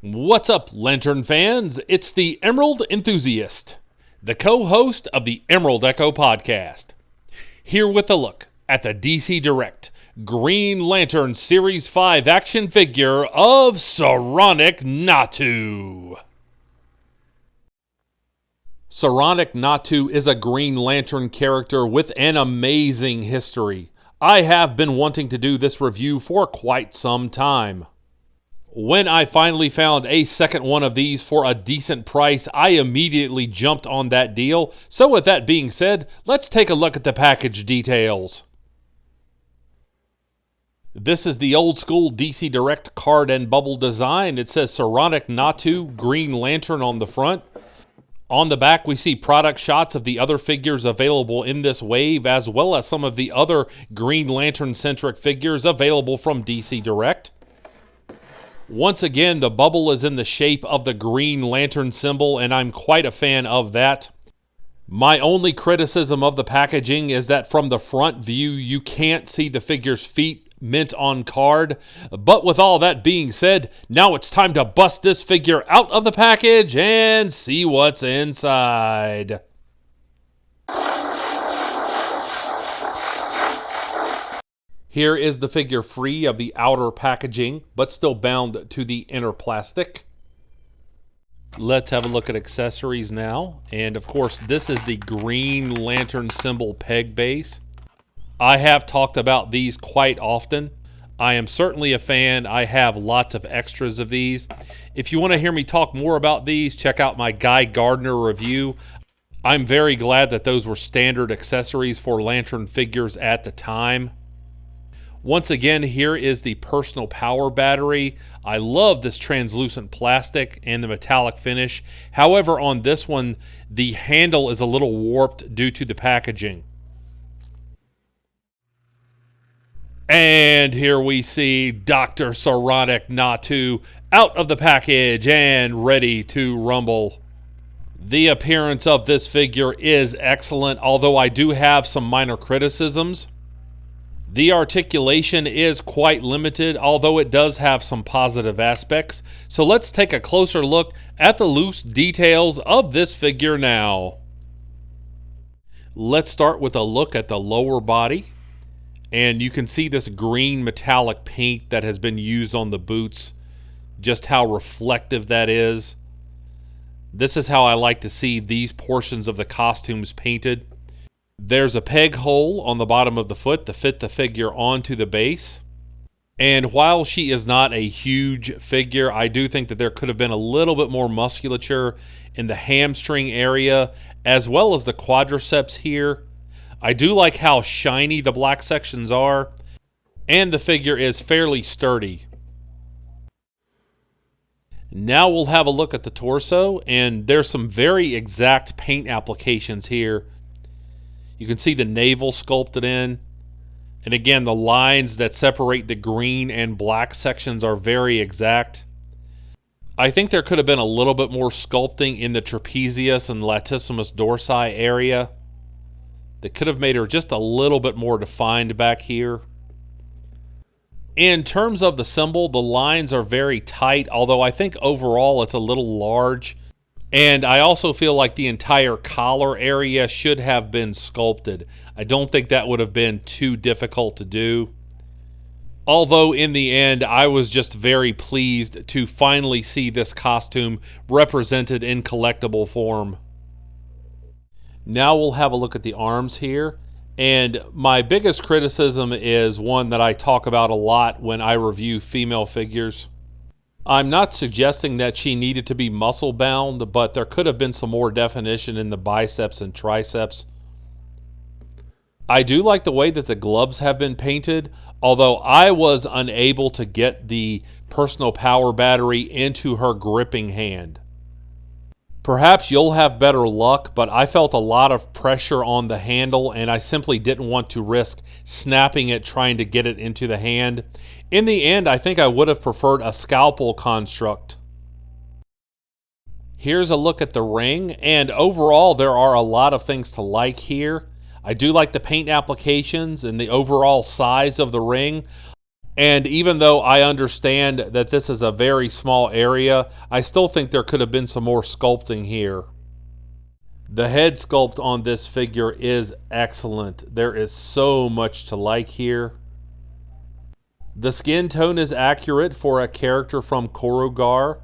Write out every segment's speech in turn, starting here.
What's up, Lantern fans? It's the Emerald Enthusiast, the co-host of the Emerald Echo podcast. Here with a look at the DC Direct Green Lantern Series 5 action figure of Soranik Natu. Soranik Natu is a Green Lantern character with an amazing history. I have been wanting to do this review for quite some time. When I finally found a second one of these for a decent price, I immediately jumped on that deal. So with that being said, let's take a look at the package details. This is the old school DC Direct card and bubble design. It says Soranik Natu Green Lantern on the front. On the back, we see product shots of the other figures available in this wave, as well as some of the other Green Lantern-centric figures available from DC Direct. Once again, the bubble is in the shape of the Green Lantern symbol, and I'm quite a fan of that. My only criticism of the packaging is that from the front view, you can't see the figure's feet mint on card. But with all that being said, now it's time to bust this figure out of the package and see what's inside. Here is the figure free of the outer packaging, but still bound to the inner plastic. Let's have a look at accessories now. And of course, this is the Green Lantern symbol peg base. I have talked about these quite often. I am certainly a fan. I have lots of extras of these. If you want to hear me talk more about these, check out my Guy Gardner review. I'm very glad that those were standard accessories for Lantern figures at the time. Once again, here is the personal power battery. I love this translucent plastic and the metallic finish. However, on this one, the handle is a little warped due to the packaging. And here we see Dr. Soranik Natu out of the package and ready to rumble. The appearance of this figure is excellent, although I do have some minor criticisms. The articulation is quite limited, although it does have some positive aspects. So let's take a closer look at the loose details of this figure now. Let's start with a look at the lower body. And you can see this green metallic paint that has been used on the boots. Just how reflective that is. This is how I like to see these portions of the costumes painted. There's a peg hole on the bottom of the foot to fit the figure onto the base. And while she is not a huge figure, I do think that there could have been a little bit more musculature in the hamstring area, as well as the quadriceps here. I do like how shiny the black sections are, and the figure is fairly sturdy. Now we'll have a look at the torso, and there's some very exact paint applications here. You can see the navel sculpted in. And again, the lines that separate the green and black sections are very exact. I think there could have been a little bit more sculpting in the trapezius and latissimus dorsi area. That could have made her just a little bit more defined back here. In terms of the symbol, the lines are very tight, although I think overall it's a little large. And I also feel like the entire collar area should have been sculpted. I don't think that would have been too difficult to do. Although in the end, I was just very pleased to finally see this costume represented in collectible form. Now we'll have a look at the arms here. And my biggest criticism is one that I talk about a lot when I review female figures. I'm not suggesting that she needed to be muscle bound, but there could have been some more definition in the biceps and triceps. I do like the way that the gloves have been painted, although I was unable to get the personal power battery into her gripping hand. Perhaps you'll have better luck, but I felt a lot of pressure on the handle and I simply didn't want to risk snapping it trying to get it into the hand. In the end, I think I would have preferred a scalpel construct. Here's a look at the ring, and overall there are a lot of things to like here. I do like the paint applications and the overall size of the ring. And even though I understand that this is a very small area, I still think there could have been some more sculpting here. The head sculpt on this figure is excellent. There is so much to like here. The skin tone is accurate for a character from Korugar.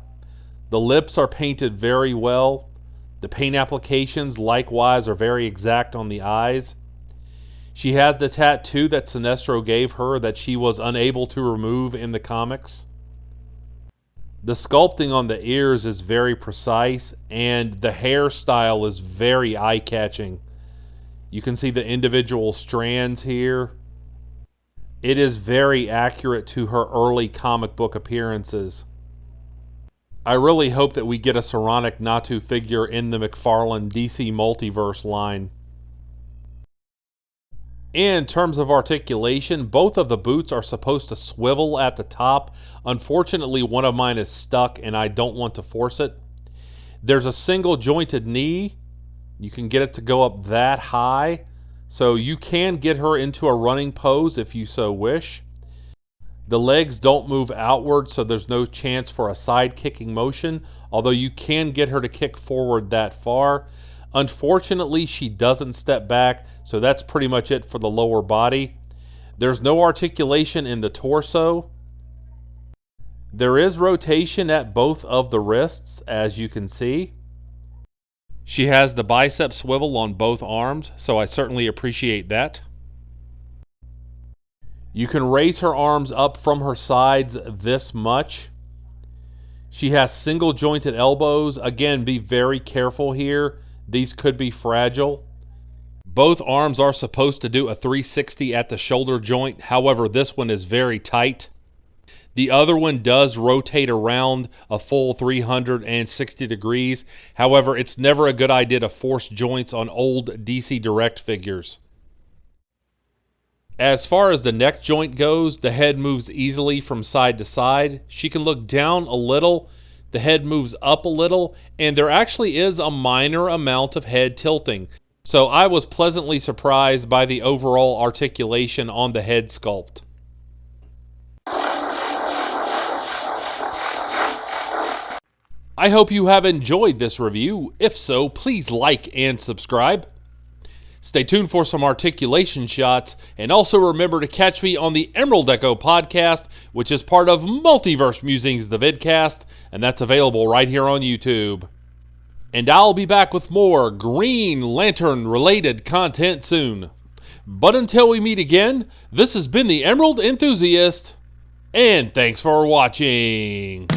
The lips are painted very well. The paint applications likewise are very exact on the eyes. She has the tattoo that Sinestro gave her that she was unable to remove in the comics. The sculpting on the ears is very precise, and the hairstyle is very eye-catching. You can see the individual strands here. It is very accurate to her early comic book appearances. I really hope that we get a Soranik Natu figure in the McFarlane DC Multiverse line. In terms of articulation, both of the boots are supposed to swivel at the top. Unfortunately, one of mine is stuck and I don't want to force it. There's a single jointed knee. You can get it to go up that high. So you can get her into a running pose if you so wish. The legs don't move outward, so there's no chance for a side kicking motion, although you can get her to kick forward that far. Unfortunately, she doesn't step back, so that's pretty much it for the lower body. There's no articulation in the torso. There is rotation at both of the wrists, as you can see. She has the bicep swivel on both arms, so I certainly appreciate that. You can raise her arms up from her sides this much. She has single jointed elbows. Again, be very careful here. These could be fragile. Both arms are supposed to do a 360 at the shoulder joint. However, this one is very tight. The other one does rotate around a full 360 degrees. However, it's never a good idea to force joints on old DC Direct figures. As far as the neck joint goes, the head moves easily from side to side. She can look down a little. The head moves up a little, and there actually is a minor amount of head tilting. So I was pleasantly surprised by the overall articulation on the head sculpt. I hope you have enjoyed this review. If so, please like and subscribe. Stay tuned for some articulation shots, and also remember to catch me on the Emerald Echo podcast, which is part of Multiverse Musings, the vidcast, and that's available right here on YouTube. And I'll be back with more Green Lantern-related content soon. But until we meet again, this has been the Emerald Enthusiast, and thanks for watching.